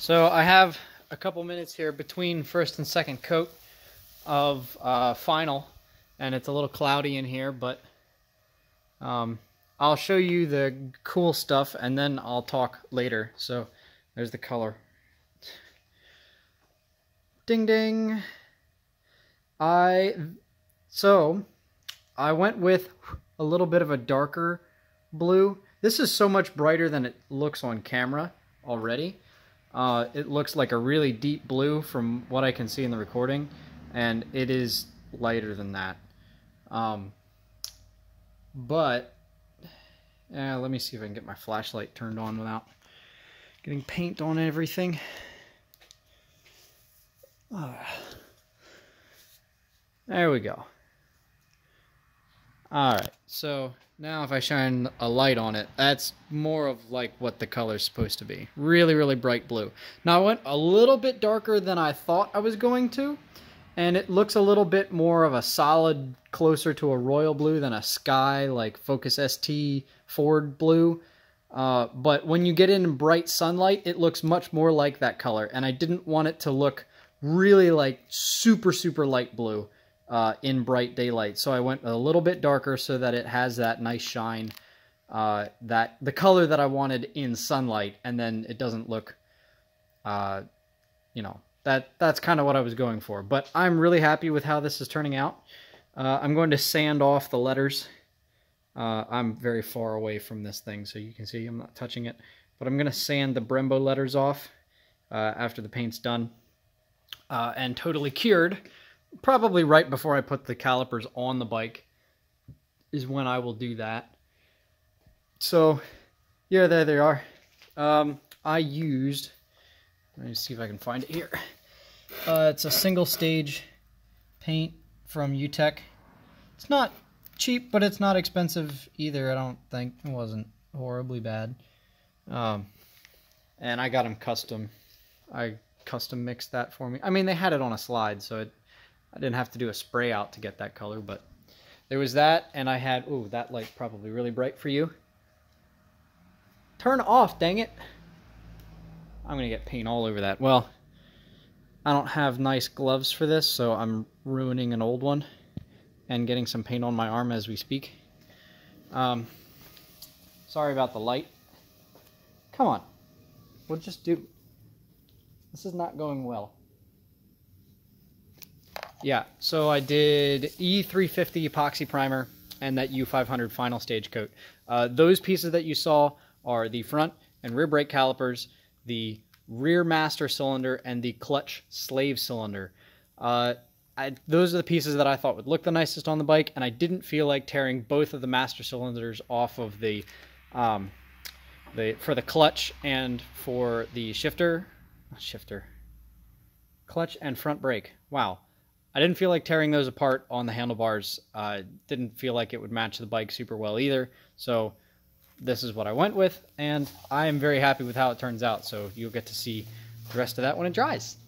So I have a couple minutes here between first and second coat of final, and it's a little cloudy in here, but I'll show you the cool stuff and then I'll talk later. So there's the color. Ding ding. So I went with a little bit of a darker blue. This is so much brighter than it looks on camera already. It looks like a really deep blue from what I can see in the recording, and it is lighter than that. But let me see if I can get my flashlight turned on without getting paint on everything. There we go. Alright, so now if I shine a light on it, that's more of like what the color's supposed to be. Really, really bright blue. Now I went a little bit darker than I thought I was going to, and it looks a little bit more of a solid, closer to a royal blue than a sky, like Focus ST Ford blue. But when you get in bright sunlight, it looks much more like that color, and I didn't want it to look really like super, super light blue in bright daylight. So I went a little bit darker so that it has that nice shine, that the color that I wanted in sunlight, and then it doesn't look, you know, that's kind of what I was going for. But I'm really happy with how this is turning out. I'm going to sand off the letters. I'm very far away from this thing, so you can see I'm not touching it. But I'm going to sand the Brembo letters off after the paint's done. And totally cured, probably right before I put the calipers on the bike is when I will do that. So, yeah, there they are. I used, let me see if I can find it here. It's a single stage paint from UTech. It's not cheap, but it's not expensive either, I don't think. It wasn't horribly bad. And I got them custom. I custom mixed that for me. I mean, they had it on a slide, so I didn't have to do a spray out to get that color, but there was that, and I had, ooh, that light probably really bright for you. Turn off, dang it. I'm gonna get paint all over that. Well, I don't have nice gloves for this, so I'm ruining an old one and getting some paint on my arm as we speak. Sorry about the light. Come on, we'll just do. This is not going well. Yeah, so I did E350 epoxy primer and that U500 final stage coat. Those pieces that you saw are the front and rear brake calipers, the rear master cylinder, and the clutch slave cylinder. Those are the pieces that I thought would look the nicest on the bike, and I didn't feel like tearing both of the master cylinders off of for the clutch and for the clutch and front brake. Wow. I didn't feel like tearing those apart on the handlebars. Didn't feel like it would match the bike super well either. So this is what I went with, and I am very happy with how it turns out. So you'll get to see the rest of that when it dries.